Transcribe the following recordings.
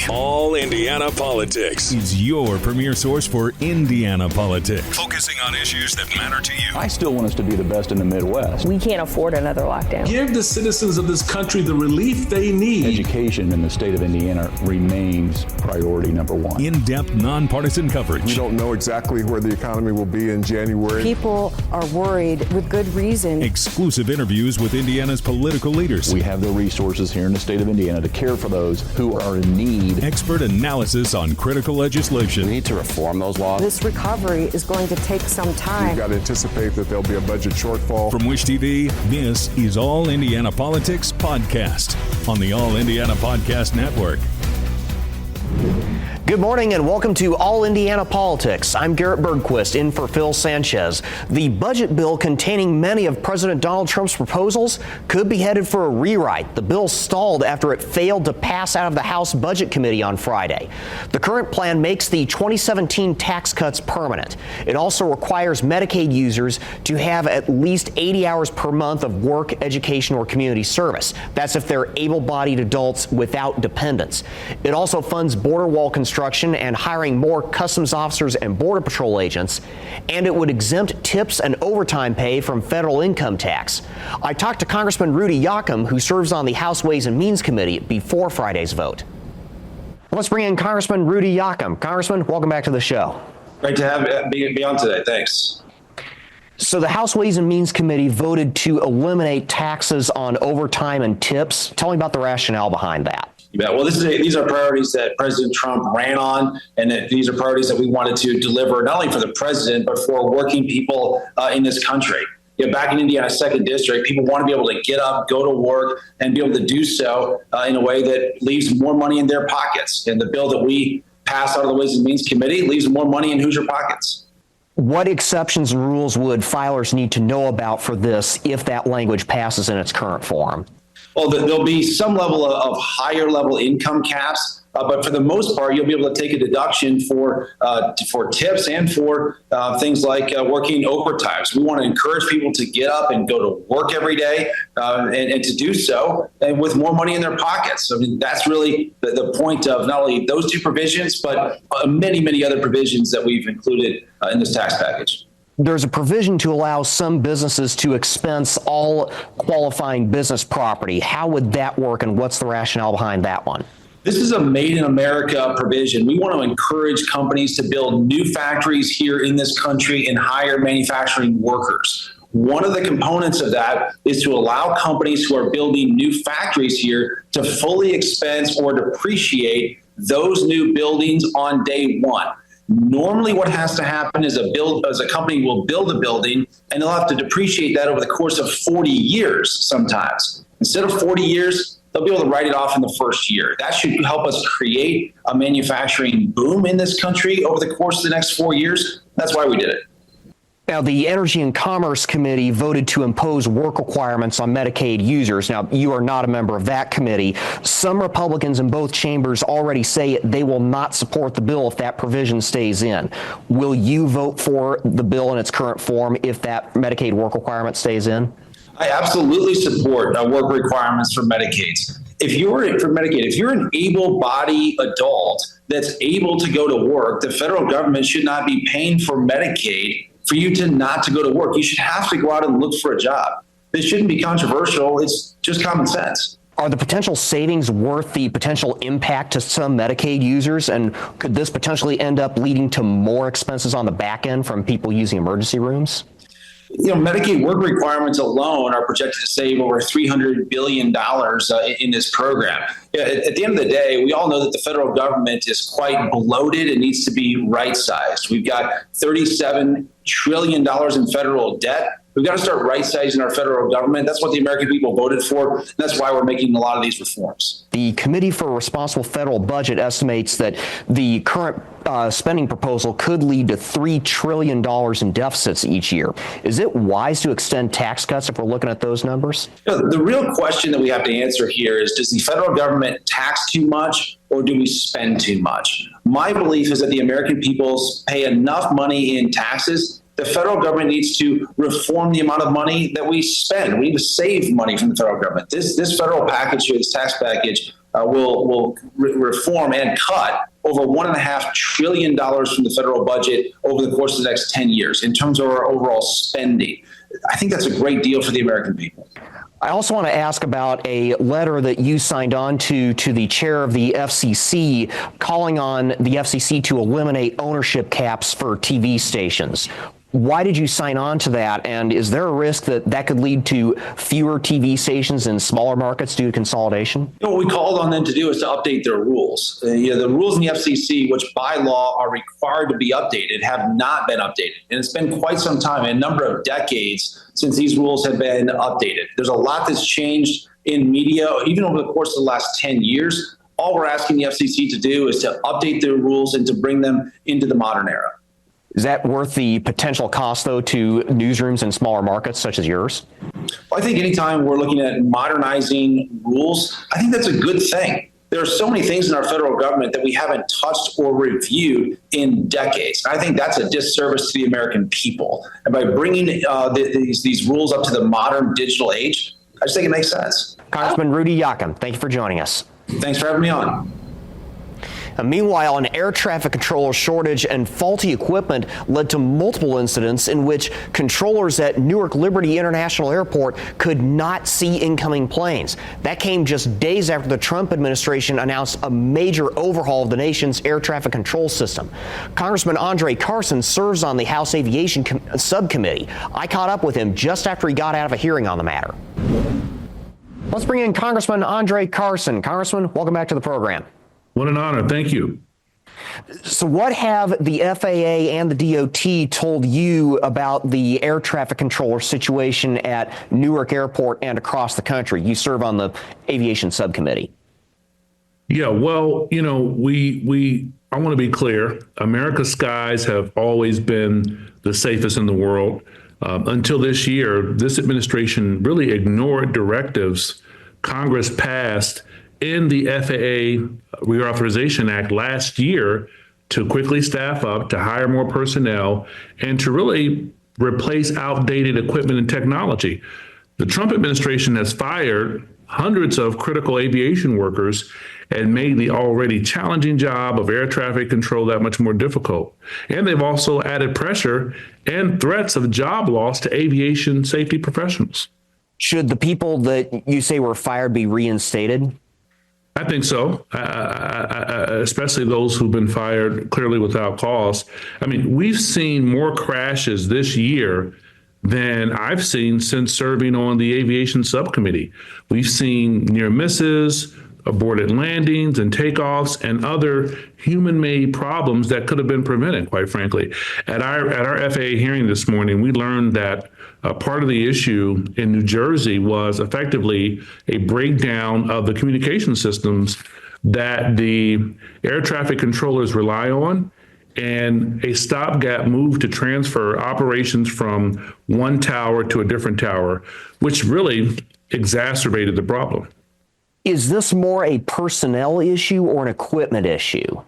All Indiana Politics is your premier source for Indiana politics, focusing on issues that matter to you. I still want us to be the best in the Midwest. We can't afford another lockdown. Give the citizens of this country the relief they need. Education in the state of Indiana remains priority number one. In-depth, nonpartisan coverage. We don't know exactly where the economy will be in January. People are worried with good reason. Exclusive interviews with Indiana's political leaders. We have the resources here in the state of Indiana to care for those who are in need. Expert analysis on critical legislation. We need to reform those laws. This recovery is going to take some time. We've got to anticipate that there'll be a budget shortfall. From Wish TV, this is All Indiana Politics Podcast on the All Indiana Podcast Network. Good morning and welcome to All Indiana Politics. I'm Garrett Bergquist in for Phil Sanchez. The budget bill containing many of President Donald Trump's proposals could be headed for a rewrite. The bill stalled after it failed to pass out of the House Budget Committee on Friday. The current plan makes the 2017 tax cuts permanent. It also requires Medicaid users to have at least 80 hours per month of work, education, or community service. That's if they're able-bodied adults without dependents. It also funds border wall construction and hiring more customs officers and border patrol agents, and it would exempt tips and overtime pay from federal income tax. I talked to Congressman Rudy Yakym, who serves on the House Ways and Means Committee, before Friday's vote. Let's bring in Congressman Rudy Yakym. Congressman, welcome back to the show. Great to be on today. Thanks. So the House Ways and Means Committee voted to eliminate taxes on overtime and tips. Tell me about the rationale behind that. Yeah, well, these are priorities that President Trump ran on, and that these are priorities that we wanted to deliver not only for the president, but for working people in this country. Back in Indiana's 2nd District, people want to be able to get up, go to work, and be able to do so in a way that leaves more money in their pockets. And the bill that we passed out of the Ways and Means Committee leaves more money in Hoosier pockets. What exceptions and rules would filers need to know about for this if that language passes in its current form? Well, there'll be some level of higher level income caps, but for the most part, you'll be able to take a deduction for tips and for things like working overtime. So we want to encourage people to get up and go to work every day and to do so and with more money in their pockets. I mean, that's really the point of not only those two provisions, but many, many other provisions that we've included in this tax package. There's a provision to allow some businesses to expense all qualifying business property. How would that work, and what's the rationale behind that one? This is a Made in America provision. We want to encourage companies to build new factories here in this country and hire manufacturing workers. One of the components of that is to allow companies who are building new factories here to fully expense or depreciate those new buildings on day one. Normally what has to happen is a company will build a building and they'll have to depreciate that over the course of 40 years sometimes. Instead of 40 years, they'll be able to write it off in the first year. That should help us create a manufacturing boom in this country over the course of the next 4 years. That's why we did it. Now, the Energy and Commerce Committee voted to impose work requirements on Medicaid users. Now, you are not a member of that committee. Some Republicans in both chambers already say they will not support the bill if that provision stays in. Will you vote for the bill in its current form if that Medicaid work requirement stays in? I absolutely support work requirements for Medicaid. If you're an able-bodied adult that's able to go to work, the federal government should not be paying for Medicaid for you to not to go to work. You should have to go out and look for a job. This shouldn't be controversial. It's just common sense. Are the potential savings worth the potential impact to some Medicaid users? And could this potentially end up leading to more expenses on the back end from people using emergency rooms? Medicaid work requirements alone are projected to save over $300 billion in this program. At the end of the day, we all know that the federal government is quite bloated and needs to be right-sized. We've got $37 trillion in federal debt. We've got to start right-sizing our federal government. That's what the American people voted for. And that's why we're making a lot of these reforms. The Committee for a Responsible Federal Budget estimates that the current spending proposal could lead to $3 trillion in deficits each year. Is it wise to extend tax cuts if we're looking at those numbers? The real question that we have to answer here is, does the federal government tax too much or do we spend too much? My belief is that the American people pay enough money in taxes. The federal government needs to reform the amount of money that we spend. We need to save money from the federal government. This federal package here, this tax package, will reform and cut over $1.5 trillion from the federal budget over the course of the next 10 years in terms of our overall spending. I think that's a great deal for the American people. I also want to ask about a letter that you signed on to the chair of the FCC, calling on the FCC to eliminate ownership caps for TV stations. Why did you sign on to that? And is there a risk that that could lead to fewer TV stations in smaller markets due to consolidation? What we called on them to do is to update their rules. The rules in the FCC, which by law are required to be updated, have not been updated. And it's been quite some time, a number of decades, since these rules have been updated. There's a lot that's changed in media, even over the course of the last 10 years. All we're asking the FCC to do is to update their rules and to bring them into the modern era. Is that worth the potential cost, though, to newsrooms in smaller markets such as yours? Well, I think anytime we're looking at modernizing rules, I think that's a good thing. There are so many things in our federal government that we haven't touched or reviewed in decades. I think that's a disservice to the American people. And by bringing these rules up to the modern digital age, I just think it makes sense. Congressman Rudy Yakin, thank you for joining us. Thanks for having me on. Meanwhile, an air traffic controller shortage and faulty equipment led to multiple incidents in which controllers at Newark Liberty International Airport could not see incoming planes. That came just days after the Trump administration announced a major overhaul of the nation's air traffic control system. Congressman André Carson serves on the House Aviation Subcommittee. I caught up with him just after he got out of a hearing on the matter. Let's bring in Congressman André Carson. Congressman, welcome back to the program. What an honor. Thank you. So what have the FAA and the DOT told you about the air traffic controller situation at Newark Airport and across the country? You serve on the Aviation Subcommittee. Yeah, well, I want to be clear. America's skies have always been the safest in the world. Until this year, this administration really ignored directives Congress passed in the FAA Reauthorization Act last year to quickly staff up, to hire more personnel, and to really replace outdated equipment and technology. The Trump administration has fired hundreds of critical aviation workers and made the already challenging job of air traffic control that much more difficult. And they've also added pressure and threats of job loss to aviation safety professionals. Should the people that you say were fired be reinstated? I think so, especially those who've been fired clearly without cause. I mean, we've seen more crashes this year than I've seen since serving on the Aviation Subcommittee. We've seen near misses, aborted landings and takeoffs, and other human-made problems that could have been prevented, quite frankly. At our FAA hearing this morning, we learned that part of the issue in New Jersey was effectively a breakdown of the communication systems that the air traffic controllers rely on, and a stopgap move to transfer operations from one tower to a different tower, which really exacerbated the problem. Is this more a personnel issue or an equipment issue?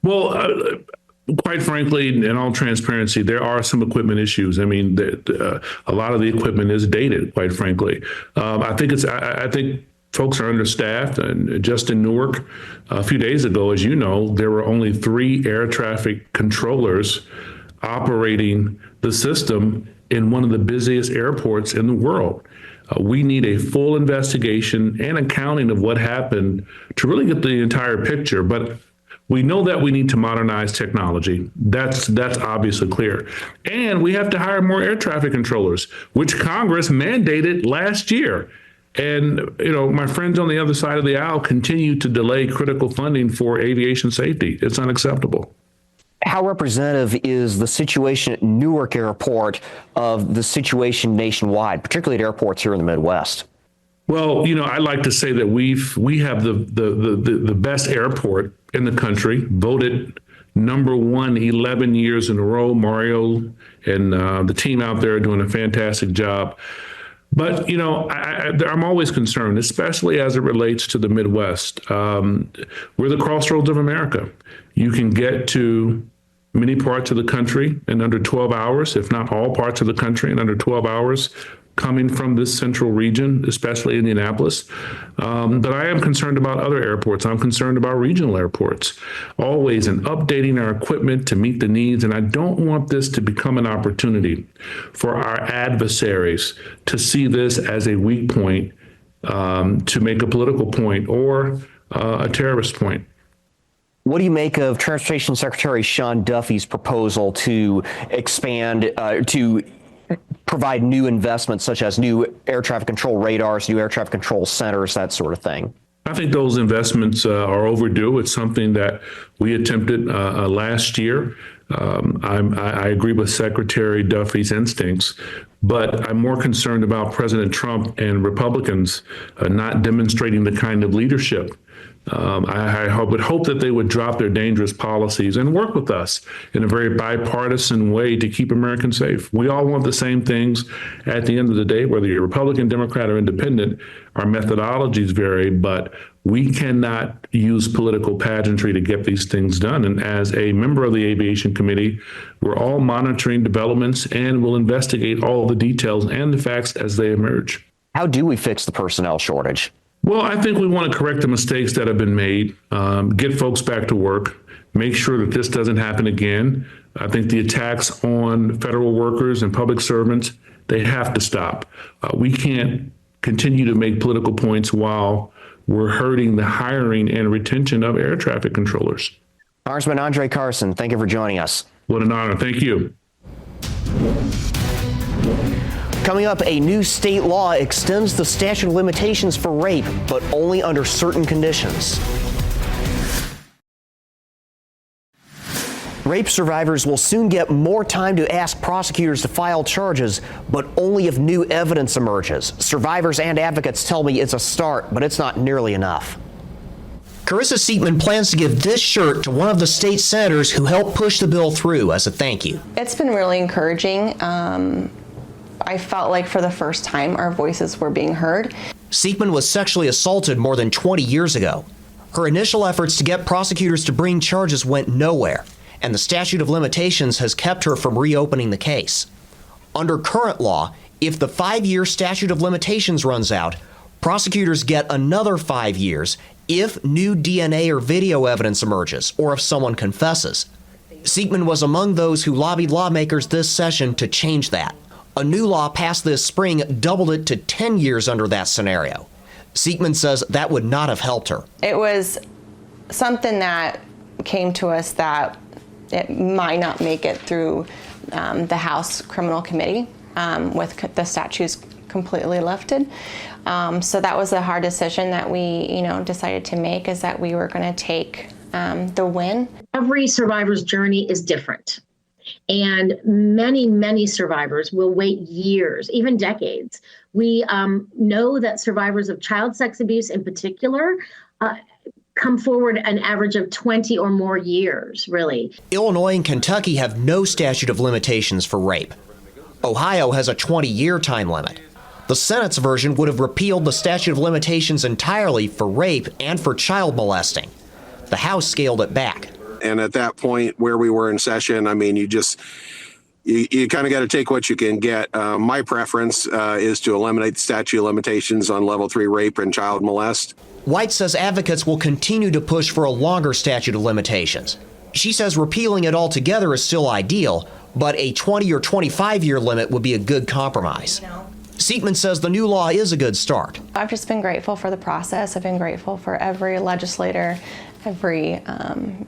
Well, quite frankly, in all transparency, there are some equipment issues. I mean, a lot of the equipment is dated, quite frankly. I think folks are understaffed. And just in Newark, a few days ago, as you know, there were only 3 air traffic controllers operating the system in one of the busiest airports in the world. We need a full investigation and accounting of what happened to really get the entire picture. But we know that we need to modernize technology. That's obviously clear. And we have to hire more air traffic controllers, which Congress mandated last year. And, my friends on the other side of the aisle continue to delay critical funding for aviation safety. It's unacceptable. How representative is the situation at Newark Airport of the situation nationwide, particularly at airports here in the Midwest? Well, I like to say that we have the best airport in the country, voted number 1 11 years in a row. Mario and the team out there are doing a fantastic job. But, I'm always concerned, especially as it relates to the Midwest. We're the crossroads of America. You can get to many parts of the country in under 12 hours, if not all parts of the country in under 12 hours. coming from this central region, especially Indianapolis. But I am concerned about other airports. I'm concerned about regional airports, always in updating our equipment to meet the needs. And I don't want this to become an opportunity for our adversaries to see this as a weak point, to make a political point or a terrorist point. What do you make of Transportation Secretary Sean Duffy's proposal to expand, to provide new investments such as new air traffic control radars, new air traffic control centers, that sort of thing? I think those investments are overdue. It's something that we attempted last year. I agree with Secretary Duffy's instincts, but I'm more concerned about President Trump and Republicans not demonstrating the kind of leadership. I would hope that they would drop their dangerous policies and work with us in a very bipartisan way to keep Americans safe. We all want the same things at the end of the day, whether you're Republican, Democrat, or independent. Our methodologies vary, but we cannot use political pageantry to get these things done. And as a member of the Aviation Committee, we're all monitoring developments and will investigate all the details and the facts as they emerge. How do we fix the personnel shortage? Well, I think we want to correct the mistakes that have been made, get folks back to work, make sure that this doesn't happen again. I think the attacks on federal workers and public servants, they have to stop. We can't continue to make political points while we're hurting the hiring and retention of air traffic controllers. Congressman André Carson, thank you for joining us. What an honor. Thank you. Coming up, a new state law extends the statute of limitations for rape, but only under certain conditions. Rape survivors will soon get more time to ask prosecutors to file charges, but only if new evidence emerges. Survivors and advocates tell me it's a start, but it's not nearly enough. Carissa Seatman plans to give this shirt to one of the state senators who helped push the bill through as a thank you. It's been really encouraging. I felt like for the first time our voices were being heard. Seatman was sexually assaulted more than 20 years ago. Her initial efforts to get prosecutors to bring charges went nowhere, and the statute of limitations has kept her from reopening the case. Under current law, if the 5-year statute of limitations runs out, prosecutors get another 5 years if new DNA or video evidence emerges or if someone confesses. Seatman was among those who lobbied lawmakers this session to change that. A new law passed this spring doubled it to 10 years under that scenario. Seatman says that would not have helped her. It was something that came to us that it might not make it through the House Criminal Committee with the statutes completely lifted. So that was a hard decision that we, decided to make, is that we were going to take the win. Every survivor's journey is different. And many, many survivors will wait years, even decades. We know that survivors of child sex abuse in particular come forward an average of 20 or more years, really. Illinois and Kentucky have no statute of limitations for rape. Ohio has a 20-year time limit. The Senate's version would have repealed the statute of limitations entirely for rape and for child molesting. The House scaled it back. And at that point where we were in session, I mean, you kind of got to take what you can get. My preference is to eliminate the statute of limitations on level 3 rape and child molest. White says advocates will continue to push for a longer statute of limitations. She says repealing it altogether is still ideal, but a 20 or 25-year limit would be a good compromise. Seatman says the new law is a good start. I've just been grateful for the process. I've been grateful for every legislator, every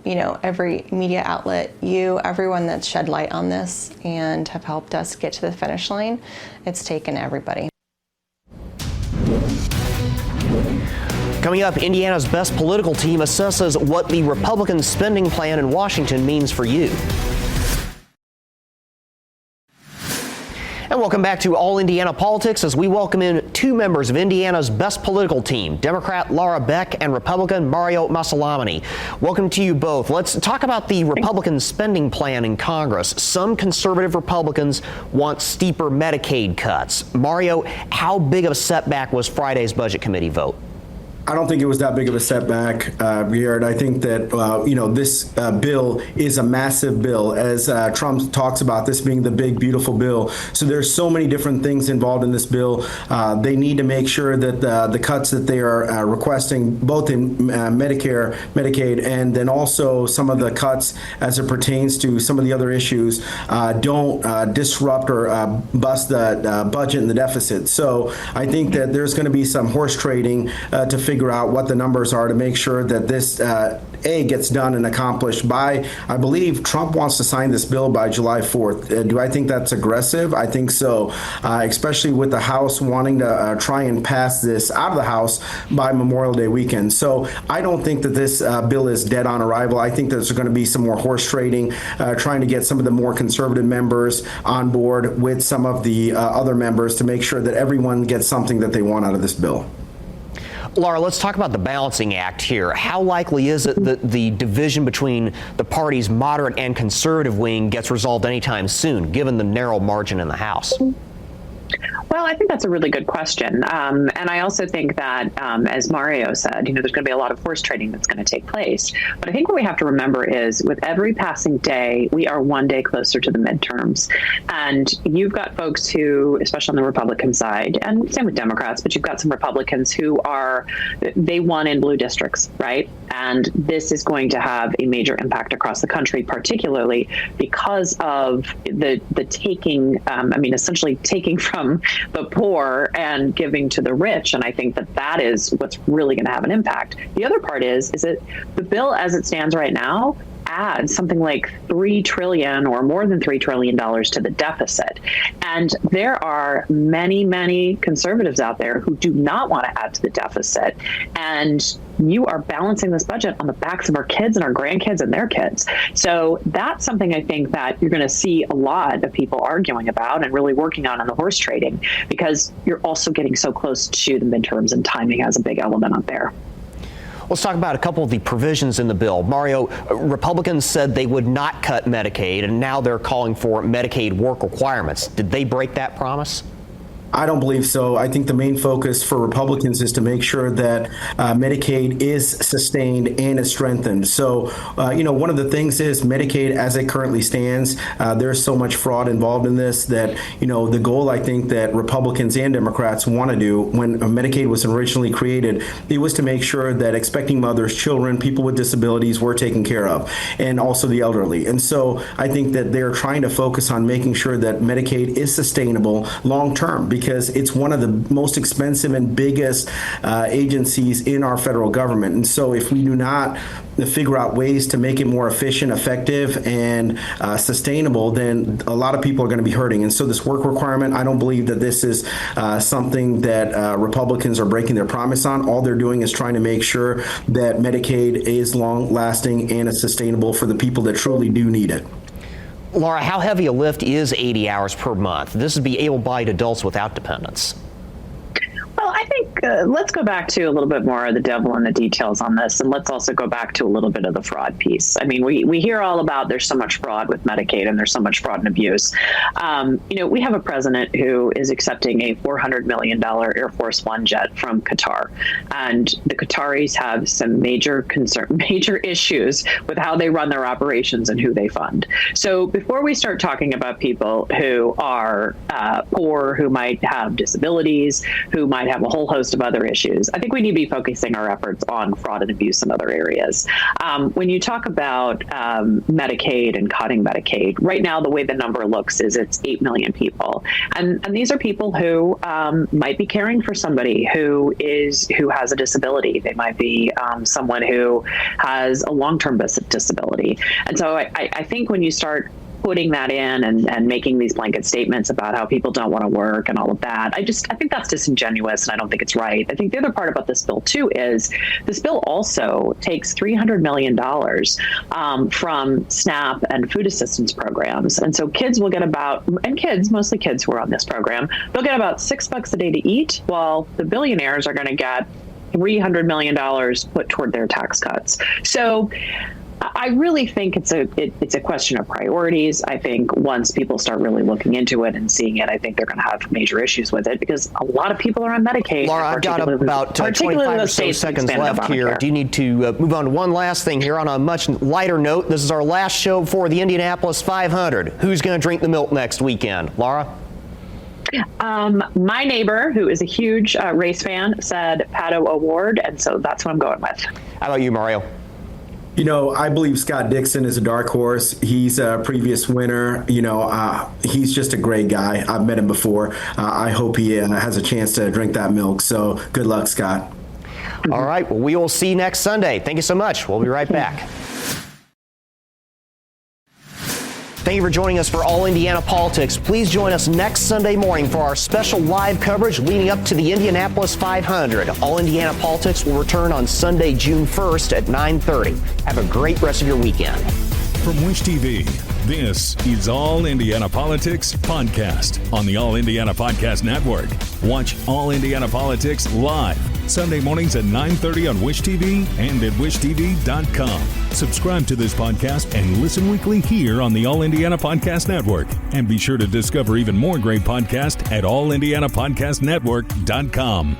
media outlet, everyone that's shed light on this and have helped us get to the finish line. It's taken everybody. Coming up, Indiana's best political team assesses what the Republican spending plan in Washington means for you. And welcome back to All Indiana Politics as we welcome in two members of Indiana's best political team, Democrat Lara Beck and Republican Mario Massillamany. Welcome to you both. Let's talk about the Republican spending plan in Congress. Some conservative Republicans want steeper Medicaid cuts. Mario, how big of a setback was Friday's Budget Committee vote? I don't think it was that big of a setback, Garrett. I think that, this bill is a massive bill, as Trump talks about this being the big, beautiful bill. So there's so many different things involved in this bill. They need to make sure that the cuts that they are requesting, both in Medicare, Medicaid, and then also some of the cuts as it pertains to some of the other issues, don't disrupt or bust the budget and the deficit. So I think that there's going to be some horse trading to figure out what the numbers are to make sure that this gets done and accomplished by, I believe Trump wants to sign this bill by July 4th. Do I think that's aggressive? I think so, especially with the House wanting to try and pass this out of the House by Memorial Day weekend. So I don't think that this bill is dead on arrival. I think there's going to be some more horse trading, trying to get some of the more conservative members on board with some of the other members to make sure that everyone gets something that they want out of this bill. Lara, let's talk about the balancing act here. How likely is it that the division between the party's moderate and conservative wing gets resolved anytime soon, given the narrow margin in the House? Well, I think that's a really good question. And I also think that, as Mario said, there's going to be a lot of horse trading that's going to take place. But I think what we have to remember is with every passing day, we are one day closer to the midterms. And you've got folks who, especially on the Republican side, and same with Democrats, but you've got some Republicans who they won in blue districts, right? And this is going to have a major impact across the country, particularly because of the taking, essentially taking from the poor and giving to the rich. And I think that is what's really going to have an impact. The other part is that the bill as it stands right now adds something like $3 trillion or more than $3 trillion to the deficit. And there are many, many conservatives out there who do not want to add to the deficit. And you are balancing this budget on the backs of our kids and our grandkids and their kids. So that's something I think that you're going to see a lot of people arguing about and really working on the horse trading, because you're also getting so close to the midterms and timing has a big element on there. Let's talk about a couple of the provisions in the bill. Mario, Republicans said they would not cut Medicaid, and now they're calling for Medicaid work requirements. Did they break that promise? I don't believe so. I think the main focus for Republicans is to make sure that Medicaid is sustained and is strengthened. So, one of the things is Medicaid as it currently stands, there's so much fraud involved in this that, the goal I think that Republicans and Democrats want to do when Medicaid was originally created, it was to make sure that expecting mothers, children, people with disabilities were taken care of, and also the elderly. And so I think that they're trying to focus on making sure that Medicaid is sustainable long term, because it's one of the most expensive and biggest agencies in our federal government. And so if we do not figure out ways to make it more efficient, effective, and sustainable, then a lot of people are going to be hurting. And so this work requirement, I don't believe that this is something that Republicans are breaking their promise on. All they're doing is trying to make sure that Medicaid is long-lasting and is sustainable for the people that truly do need it. Lara, how heavy a lift is 80 hours per month? This would be able-bodied adults without dependents. Well, I think let's go back to a little bit more of the devil in the details on this. And let's also go back to a little bit of the fraud piece. I mean, we hear all about there's so much fraud with Medicaid and there's so much fraud and abuse. We have a president who is accepting a $400 million Air Force One jet from Qatar. And the Qataris have some major issues with how they run their operations and who they fund. So before we start talking about people who are poor, who might have disabilities, who might have a whole host of other issues, I think we need to be focusing our efforts on fraud and abuse in other areas. When you talk about Medicaid and cutting Medicaid, right now the way the number looks is it's 8 million people. And these are people who might be caring for somebody who has a disability. They might be someone who has a long-term disability. And so I think when you start putting that in and making these blanket statements about how people don't want to work and all of that, I think that's disingenuous, and I don't think it's right. I think the other part about this bill too is this bill also takes $300 million from SNAP and food assistance programs, and so kids will get mostly kids who are on this program, they'll get about $6 a day to eat, while the billionaires are going to get $300 million put toward their tax cuts. So I really think it's a question of priorities. I think once people start really looking into it and seeing it, I think they're going to have major issues with it because a lot of people are on Medicaid. Laura, I've got about 25 or so seconds left here. Do you need to move on to one last thing here on a much lighter note? This is our last show for the Indianapolis 500. Who's going to drink the milk next weekend? Lara? My neighbor, who is a huge race fan, said Pato O'Ward, and so that's what I'm going with. How about you, Mario? You know, I believe Scott Dixon is a dark horse. He's a previous winner. You know, he's just a great guy. I've met him before. I hope he has a chance to drink that milk. So good luck, Scott. All right. Well, we will see you next Sunday. Thank you so much. We'll be right back. Thank you for joining us for All Indiana Politics. Please join us next Sunday morning for our special live coverage leading up to the Indianapolis 500. All Indiana Politics will return on Sunday, June 1st at 9:30. Have a great rest of your weekend. From Wish TV, this is All Indiana Politics Podcast on the All Indiana Podcast Network. Watch All Indiana Politics live Sunday mornings at 9:30 on Wish TV and at wishtv.com. Subscribe to this podcast and listen weekly here on the All Indiana Podcast Network. And be sure to discover even more great podcasts at allindianapodcastnetwork.com.